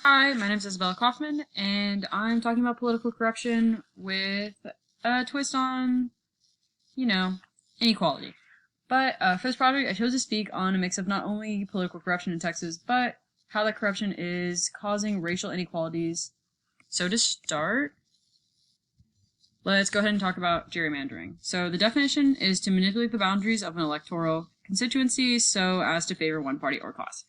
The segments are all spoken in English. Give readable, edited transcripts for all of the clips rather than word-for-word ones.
Hi, my name is Izabella Kaufman, and I'm talking about political corruption with a twist on, you know, inequality. But for this project, I chose to speak on a mix of not only political corruption in Texas, but how that corruption is causing racial inequalities. So to start, let's go ahead and talk about gerrymandering. So the definition is to manipulate the boundaries of an electoral constituency so as to favor one party or class.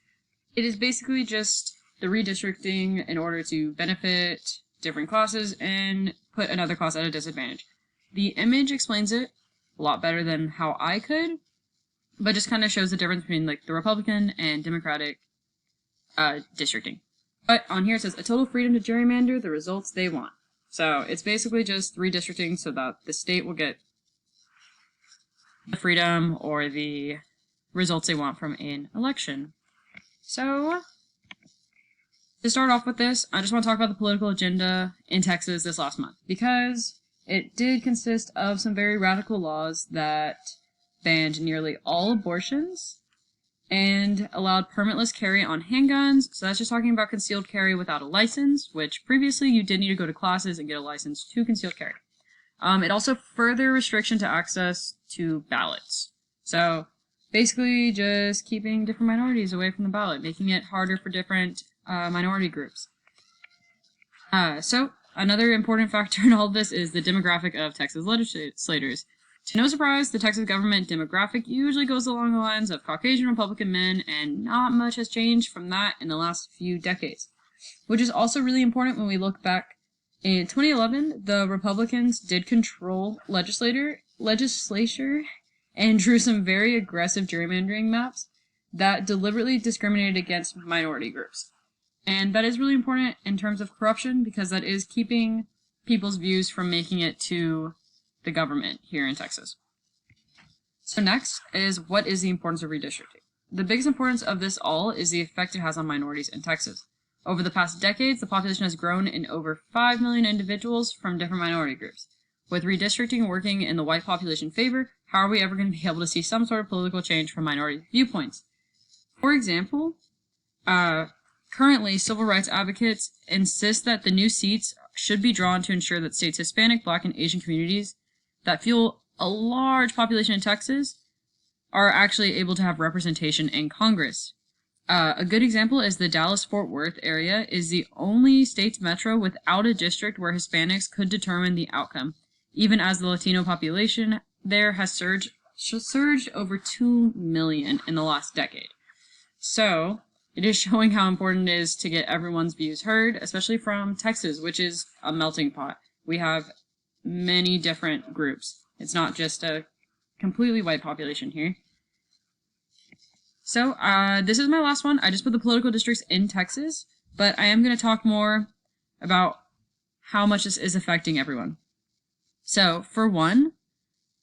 It is basically just the redistricting in order to benefit different classes and put another class at a disadvantage. The image explains it a lot better than how I could, but just kind of shows the difference between like the Republican and Democratic districting. But on here it says a total freedom to gerrymander the results they want. So it's basically just redistricting so that the state will get the freedom or the results they want from an election. So to start off with this, I just want to talk about the political agenda in Texas this last month, because it did consist of some very radical laws that banned nearly all abortions and allowed permitless carry on handguns. So that's just talking about concealed carry without a license, which previously you did need to go to classes and get a license to concealed carry. It also further restriction to access to ballots. So basically just keeping different minorities away from the ballot, making it harder for different minority groups. So another important factor in all of this is the demographic of Texas legislators. To no surprise, the Texas government demographic usually goes along the lines of Caucasian Republican men, and not much has changed from that in the last few decades. Which is also really important when we look back. In 2011, the Republicans did control legislature and drew some very aggressive gerrymandering maps that deliberately discriminated against minority groups. And that is really important in terms of corruption, because that is keeping people's views from making it to the government here in Texas. So next is, what is the importance of redistricting? The biggest importance of this all is the effect it has on minorities in Texas. Over the past decades, the population has grown in over 5 million individuals from different minority groups. With redistricting working in the white population favor, how are we ever going to be able to see some sort of political change from minority viewpoints? For example, currently, civil rights advocates insist that the new seats should be drawn to ensure that states' Hispanic, Black, and Asian communities that fuel a large population in Texas are actually able to have representation in Congress. A good example is the Dallas-Fort Worth area is the only state's metro without a district where Hispanics could determine the outcome, even as the Latino population there has surged over 2 million in the last decade. So it is showing how important it is to get everyone's views heard, especially from Texas, which is a melting pot. We have many different groups. It's not just a completely white population here. So this is my last one. I just put the political districts in Texas, but I am going to talk more about how much this is affecting everyone. So for one,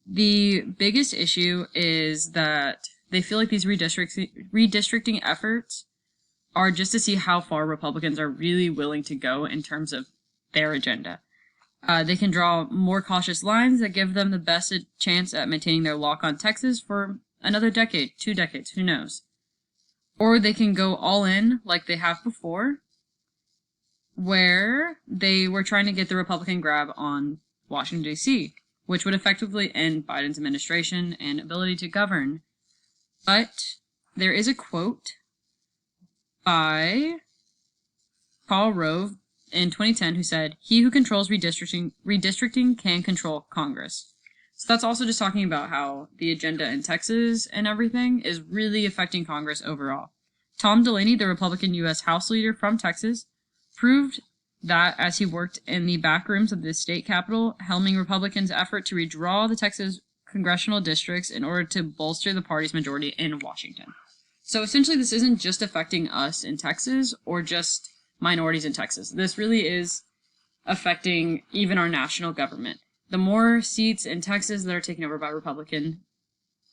the biggest issue is that they feel like these redistricting efforts are just to see how far Republicans are really willing to go in terms of their agenda. They can draw more cautious lines that give them the best chance at maintaining their lock on Texas for another decade, 2 decades, who knows. Or they can go all in like they have before, where they were trying to get the Republican grab on Washington, D.C., which would effectively end Biden's administration and ability to govern. But there is a quote by Paul Rove in 2010 who said, "He who controls redistricting can control Congress." So that's also just talking about how the agenda in Texas and everything is really affecting Congress overall. Tom Delaney, the Republican U.S. House leader from Texas, proved that as he worked in the back rooms of the state capitol, helming Republicans' effort to redraw the Texas congressional districts in order to bolster the party's majority in Washington. So essentially, this isn't just affecting us in Texas or just minorities in Texas. This really is affecting even our national government. The more seats in Texas that are taken over by Republican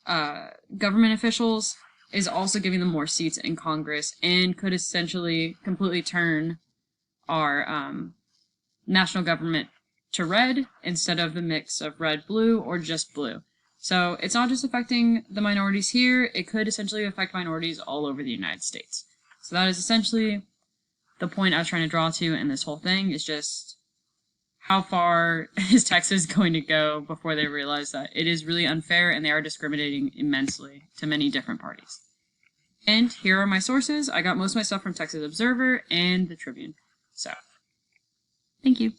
government officials is also giving them more seats in Congress and could essentially completely turn our national government to red instead of the mix of red, blue, or just blue. So it's not just affecting the minorities here, it could essentially affect minorities all over the United States. So that is essentially the point I was trying to draw to in this whole thing is just how far is Texas going to go before they realize that it is really unfair and they are discriminating immensely to many different parties. And here are my sources. I got most of my stuff from Texas Observer and the Tribune. So, thank you.